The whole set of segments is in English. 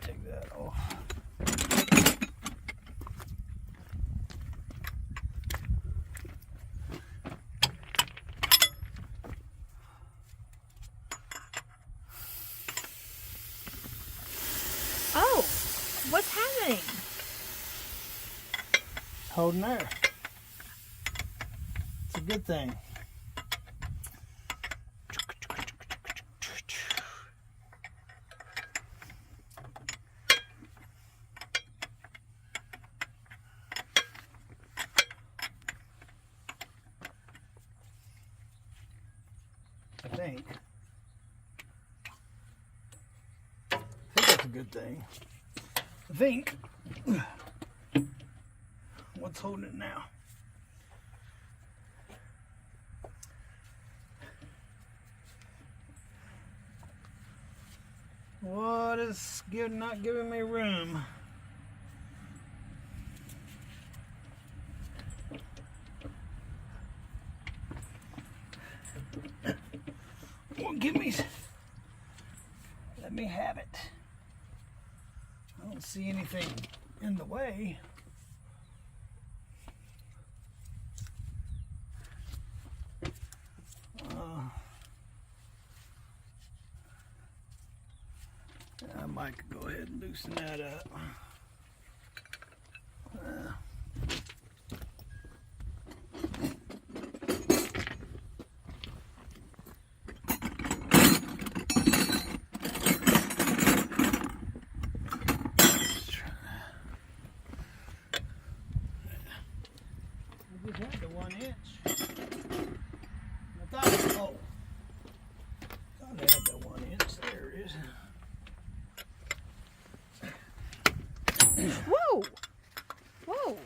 Take that off. Oh, what's happening? Holding air. It's a good thing. I think that's a good thing. I think. What's holding it now? What is not giving me room? Well, let me have it. I don't see anything in the way. I might go ahead and loosen that up. I just had the 1 inch. I thought I had the 1 inch. There it is. Whoa! Whoa!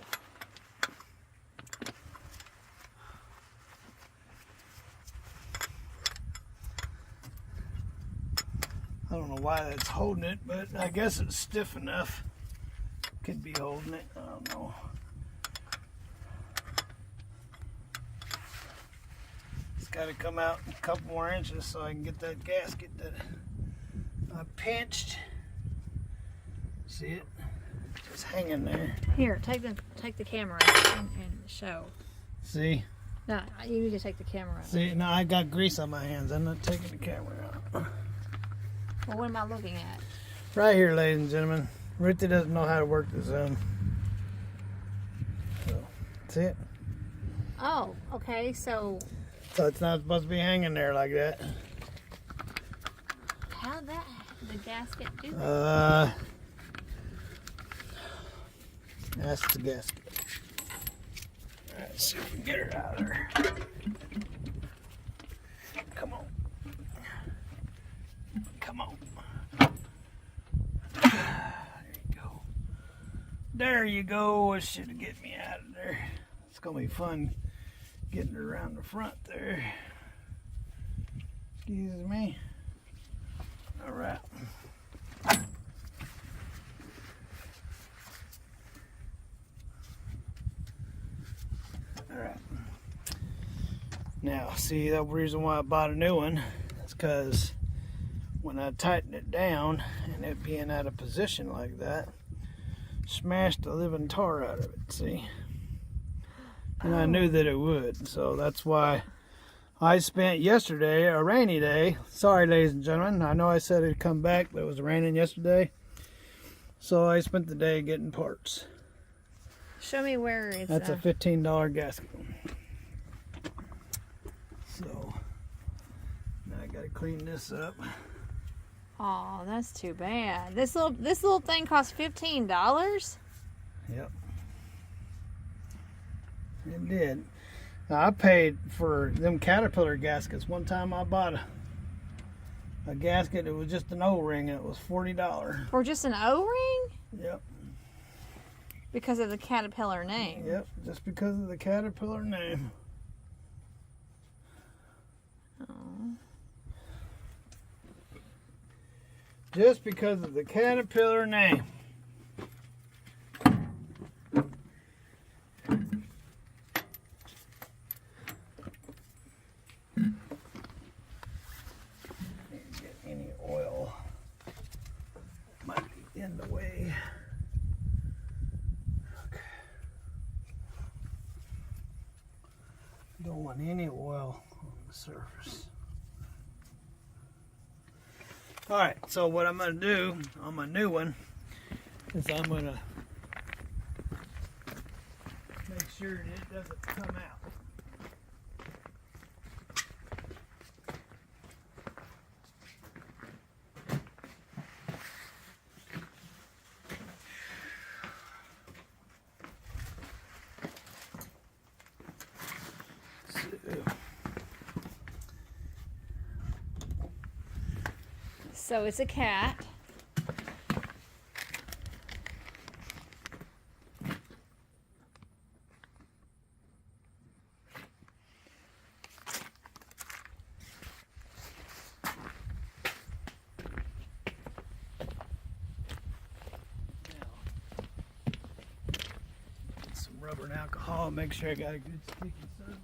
I don't know why that's holding it, but I guess it's stiff enough. Could be holding it. I don't know. It's got to come out a couple more inches so I can get that gasket that I pinched. See it? It's hanging there. Here, take the camera and show. See? No, you need to take the camera. See? No, I got grease on my hands. I'm not taking the camera out. Well, what am I looking at? Right here, ladies and gentlemen. Ruthie doesn't know how to work the zoom. So, see it? Oh, okay. So it's not supposed to be hanging there like that. How'd the gasket do that? That's the gasket. Alright, let's see if we can get her out of there. Come on. Come on. There you go. There you go. It should get me out of there. It's going to be fun getting her around the front there. Excuse me. Alright. Alright. Now, see, the reason why I bought a new one is because when I tightened it down and it being out of position like that, smashed the living tar out of it, see? And I knew that it would, so that's why I spent yesterday, a rainy day. Sorry, ladies and gentlemen, I know I said it'd come back, but it was raining yesterday. So I spent the day getting parts. Show me where it's. That's a $15 gasket. So now I gotta clean this up. Oh, that's too bad. This little thing costs $15. Yep, it did. Now, I paid for them Caterpillar gaskets. One time I bought a gasket. It was just an O-ring. And it was $40. For just an O-ring? Yep. Because of the Caterpillar name. Yep, just because of the Caterpillar name. Oh. Just because of the Caterpillar name. want any oil on the surface. Alright, so what I'm going to do on my new one is I'm going to make sure that it doesn't come out. So it's a cat. Some rubber and alcohol, make sure I got a good sticky surface.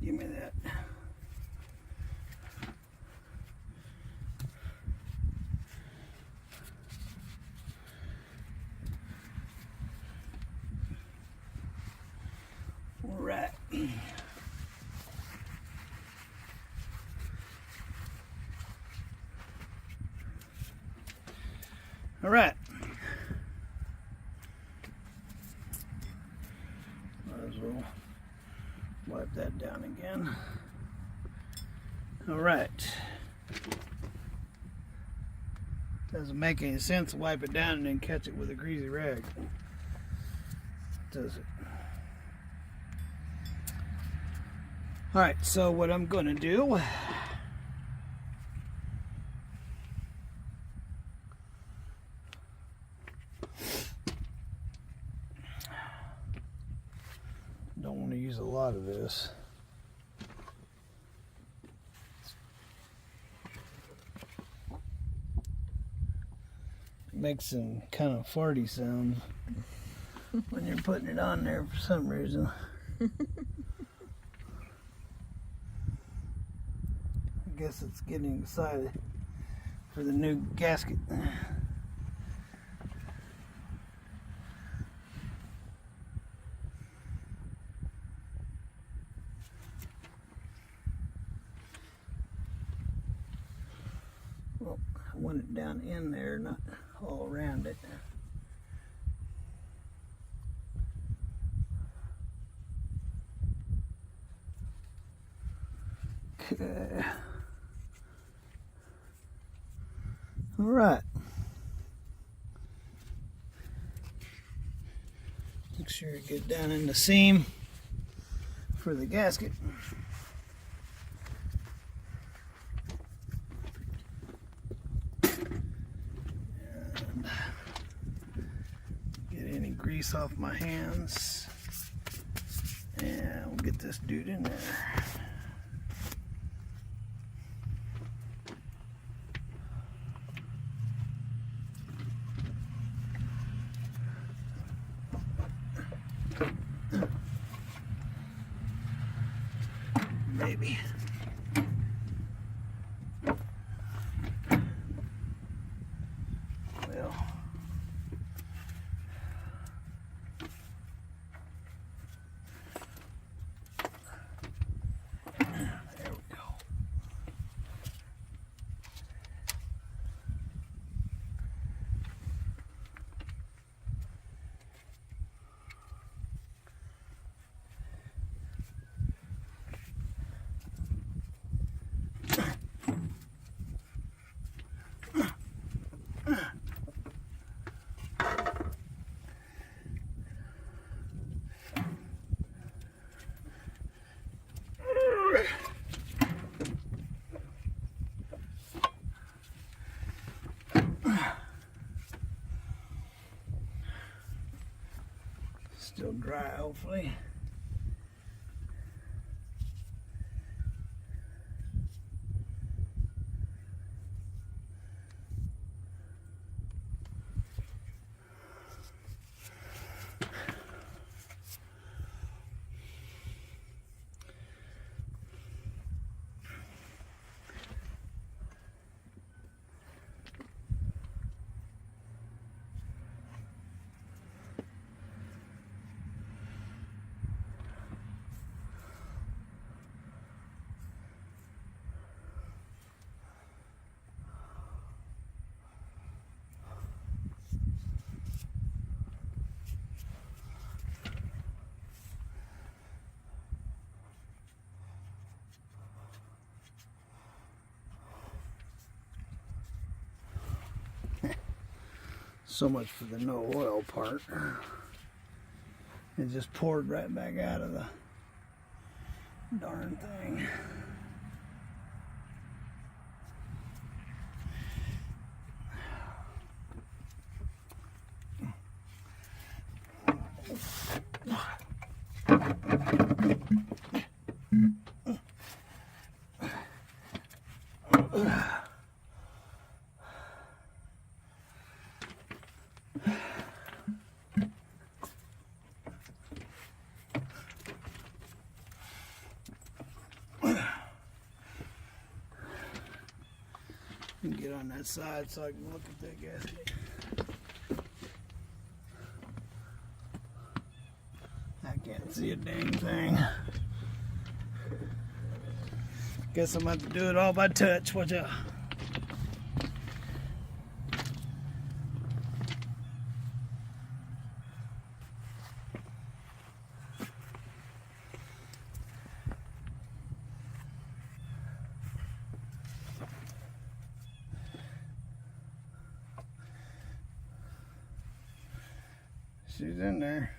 Give me that. All right. All right. Might as well wipe that down again. All right. Doesn't make any sense to wipe it down and then catch it with a greasy rag, does it? All right, so what I'm going to do, don't want to use a lot of this. It makes some kind of farty sounds when you're putting it on there for some reason. I guess it's getting excited for the new gasket. Well, I want it down in there, not all around it. Okay. All right. Make sure you get down in the seam for the gasket. And get any grease off my hands. And we'll get this dude in there. Maybe. Well, there we go. Still dry, hopefully. So much for the no oil part. It just poured right back out of the darn thing. Get on that side so I can look at that gasket. I can't see a dang thing. Guess I'm going to have to do it all by touch. Watch out. She's in there.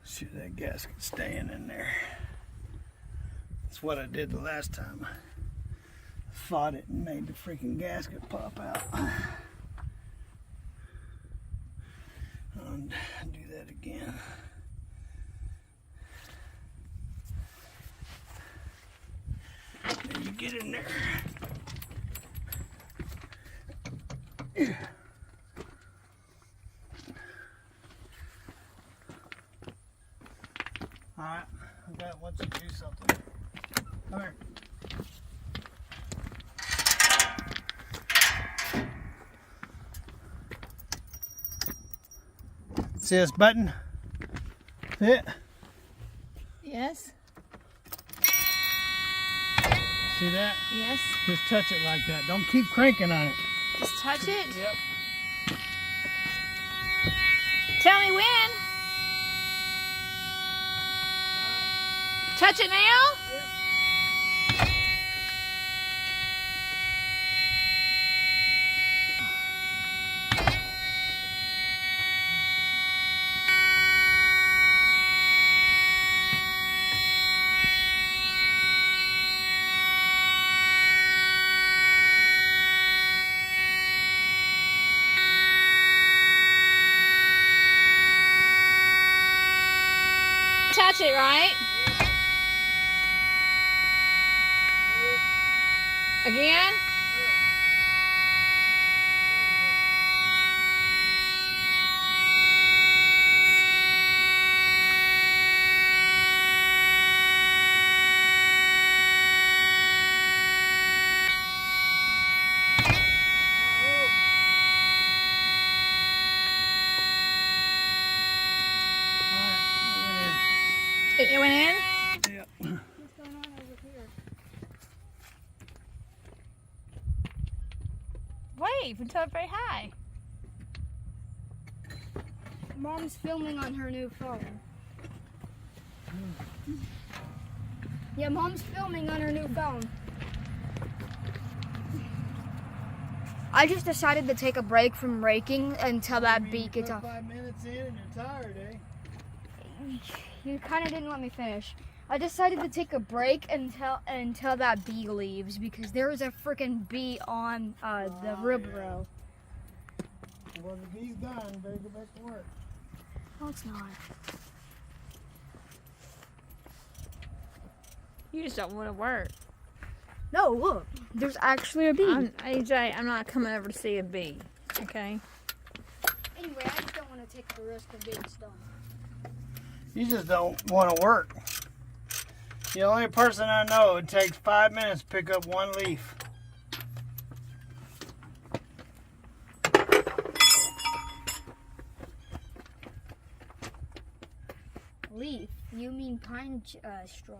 See that gasket staying in there. That's what I did the last time. I fought it and made the freaking gasket pop out. I'll do that again. Then you get in there. Alright, I want you to do something. Come here. See this button? See it? Yes. See that? Yes. Just touch it like that. Don't keep cranking on it. Just touch it? Yep. Tell me when. Touch it now? Yep. it, right? Again? It went in? Yep. What's going on over here? Wave until it's very high. Mom's filming on her new phone. Yeah, Mom's filming on her new phone. I just decided to take a break from raking until that beat gets off. 5 minutes in and you're tired, eh? You kind of didn't let me finish. I decided to take a break until that bee leaves because there was a freaking bee on the rib row. Well, the bee's done. Better go back to work. No, it's not. You just don't want to work. No, look. There's actually a bee. AJ, I'm not coming over to see a bee. Okay? Anyway, I just don't want to take the risk of being stung. You just don't want to work. The only person I know, it takes 5 minutes to pick up one leaf. Leaf? You mean pine straw.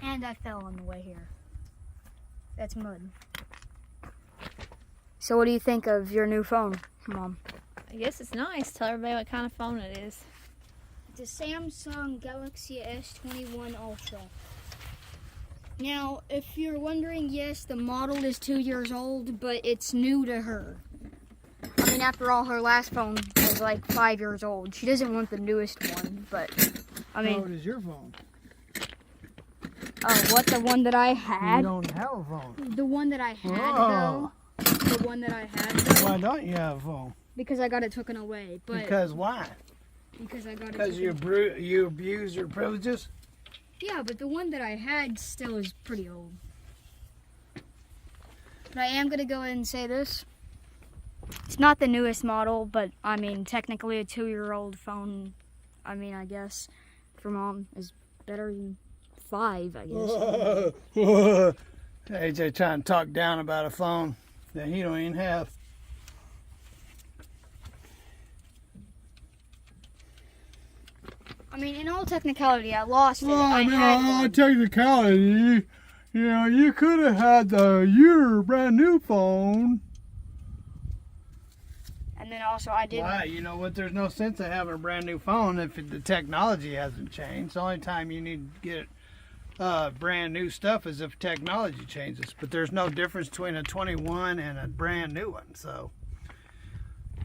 And I fell on the way here. That's mud. So what do you think of your new phone, Mom? I guess it's nice. Tell everybody what kind of phone it is. It's a Samsung Galaxy S21 Ultra. Now, if you're wondering, yes, the model is 2 years old, but it's new to her. I mean, after all, her last phone was like 5 years old. She doesn't want the newest one, but I mean... How old is your phone? Oh, what, the one that I You had? don't have a phone. The one that I had, Oh. though. The one that I had, though. Why don't you have a phone? Because I got it taken away. But Because why? Because I got it Because taken you abuse your privileges? Yeah, but the one that I had still is pretty old. But I am going to go ahead and say this. It's not the newest model, but I mean, technically a 2-year-old phone, I mean, I guess, for Mom is better than 5, I guess. AJ trying to talk down about a phone that he don't even have. I mean, in all technicality, I lost it. I had one. technicality, you could have had your brand new phone. And then also I did. Why? You know what? There's no sense of having a brand new phone if the technology hasn't changed. The only time you need to get brand new stuff is if technology changes. But there's no difference between a 21 and a brand new one. So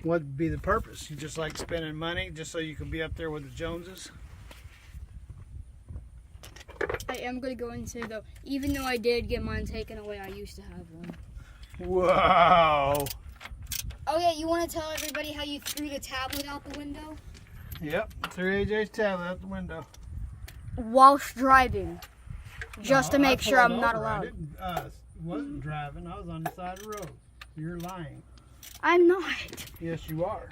what would be the purpose? You just like spending money just so you can be up there with the Joneses? I am going to go and say, though, even though I did get mine taken away, I used to have one. Wow. Oh, yeah, you want to tell everybody how you threw the tablet out the window? Yep, threw AJ's tablet out the window. Whilst driving. Just to No, make I sure I'm pulled not over. I allowed. wasn't driving. I was on the side of the road. You're lying. I'm not. Yes, you are.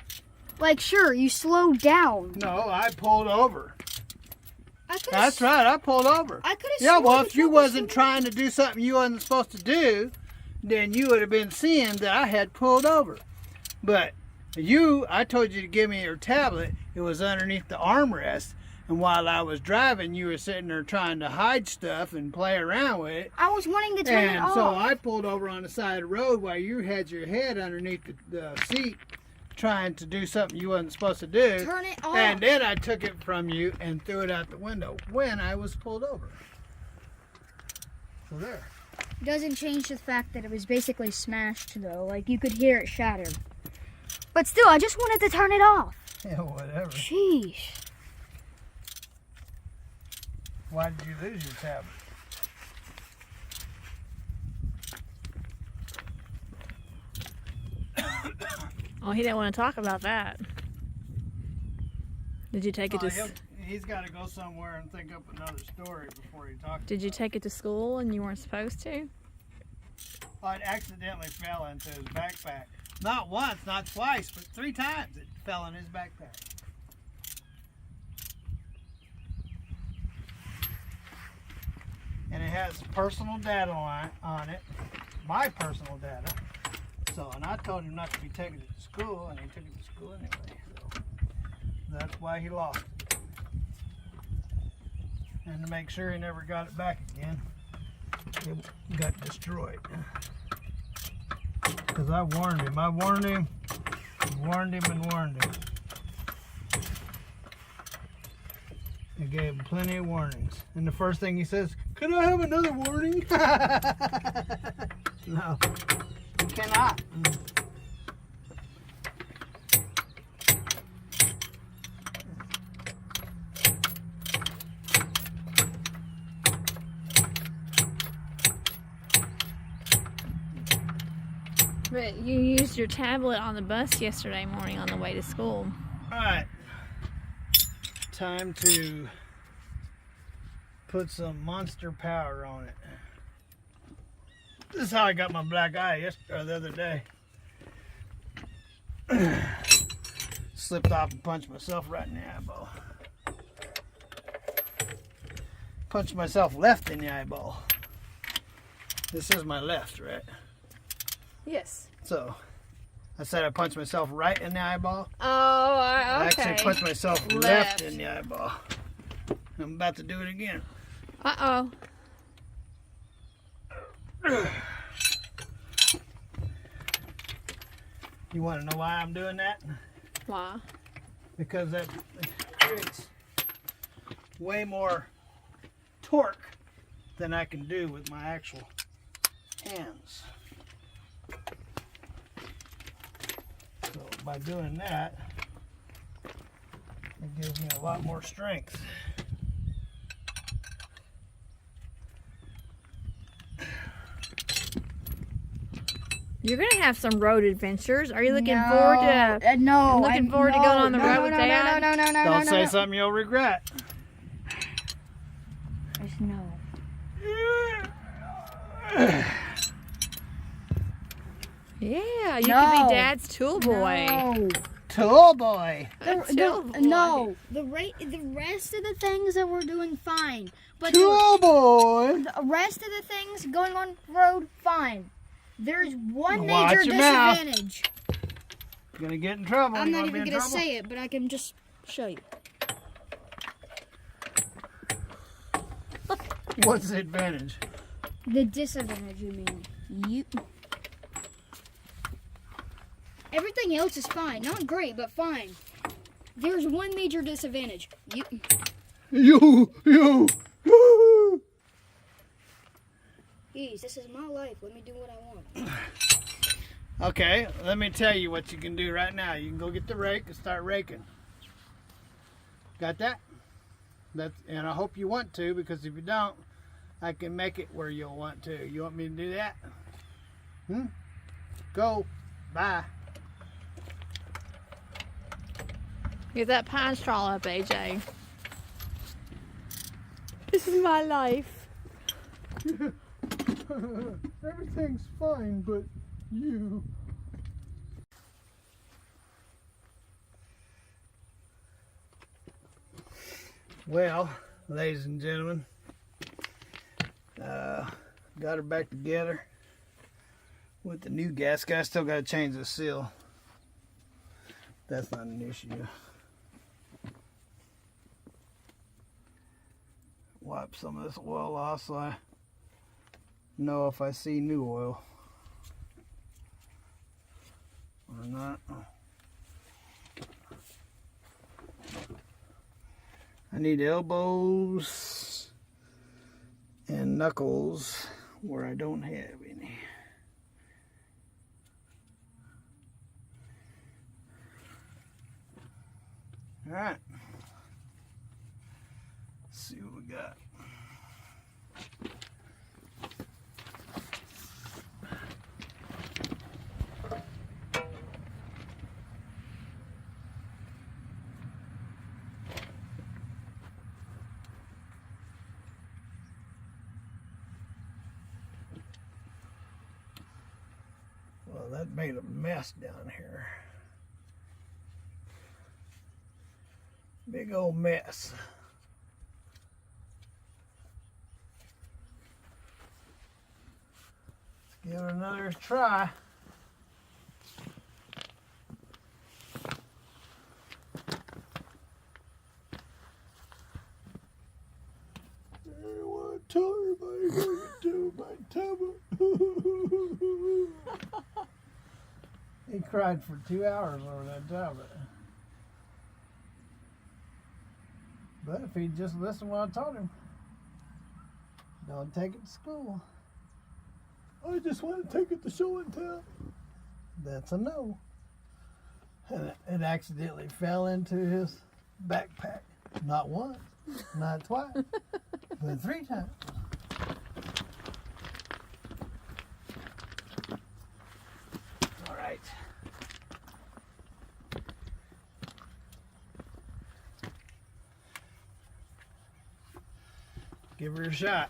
Like, sure, you slowed down. No, I pulled over. I could've That's right, I pulled over. I could have Yeah, well, if you wasn't trying to do something you wasn't supposed to do, then you would have been seeing that I had pulled over. But I told you to give me your tablet. It was underneath the armrest. And while I was driving, you were sitting there trying to hide stuff and play around with it. I was wanting to turn it And off. so I pulled over on the side of the road while you had your head underneath the seat trying to do something you wasn't supposed to do. Turn it off. And then I took it from you and threw it out the window when I was pulled over. So there. Doesn't change the fact that it was basically smashed, though. Like, you could hear it shatter. But still, I just wanted to turn it off. Yeah, whatever. Jeez. Why did you lose your tablet? Oh, he didn't want to talk about that. Did you take it to? He's got to go somewhere and think up another story before he talks. Did you take it to school and you weren't supposed to? Oh, it accidentally fell into his backpack. Not once, not twice, but 3 times it fell in his backpack. And it has personal data on it, my personal data. So, and I told him not to be taking it to school, and he took it to school anyway. So that's why he lost it. And to make sure he never got it back again, it got destroyed. Because I warned him. I warned him, warned him, and warned him. I gave him plenty of warnings. And the first thing he says, "Can I have another warning?" No, you cannot. But you used your tablet on the bus yesterday morning on the way to school. Alright. Time to put some Monster Power on it. This is how I got my black eye the other day. Slipped off and punched myself right in the eyeball. Punched myself left in the eyeball. This is my left, right? Yes. So, I said I punched myself right in the eyeball. Oh, okay. I actually punched myself left in the eyeball. I'm about to do it again. Uh-oh. You want to know why I'm doing that? Why? Because that creates way more torque than I can do with my actual hands. So by doing that, it gives me a lot more strength. You're gonna have some road adventures. Are you looking forward to? No. Looking forward to going on the road with Dad? No. Don't say something you'll regret. There's no. Yeah, you could be Dad's tool boy. No. Tool boy. Tool boy. No. The rest of the things that we're doing fine, but Tool boy. the rest of the things going on road fine. There's one Watch major your mouth. disadvantage. You're gonna get in trouble. I'm You not wanna be even in gonna trouble? say it, but I can just show you. What's the advantage? The disadvantage, you mean? You. Everything else is fine. Not great, but fine. There's one major disadvantage. You. Jeez, this is my life. Let me do what I want. Okay, let me tell you what you can do right now. You can go get the rake and start raking. Got that? And I hope you want to, because if you don't, I can make it where you'll want to. You want me to do that? Go. Bye. Get that pine straw up, AJ. This is my life. Everything's fine, but you. Well, ladies and gentlemen, got her back together with the new gasket. I still got to change the seal. That's not an issue. Wipe some of this oil off so I know if I see new oil or not. I need elbows and knuckles where I don't have any. All right. Let's see what we got. Oh, that made a mess down here. Big old mess. Let's give it another try. Tell everybody what you do my tablet. He cried for 2 hours over that tablet. But if he'd just listened to what I told him, don't take it to school. I just want to take it to show and tell. That's a no. And it accidentally fell into his backpack. Not once, not twice, but 3 times. All right. Give her a shot.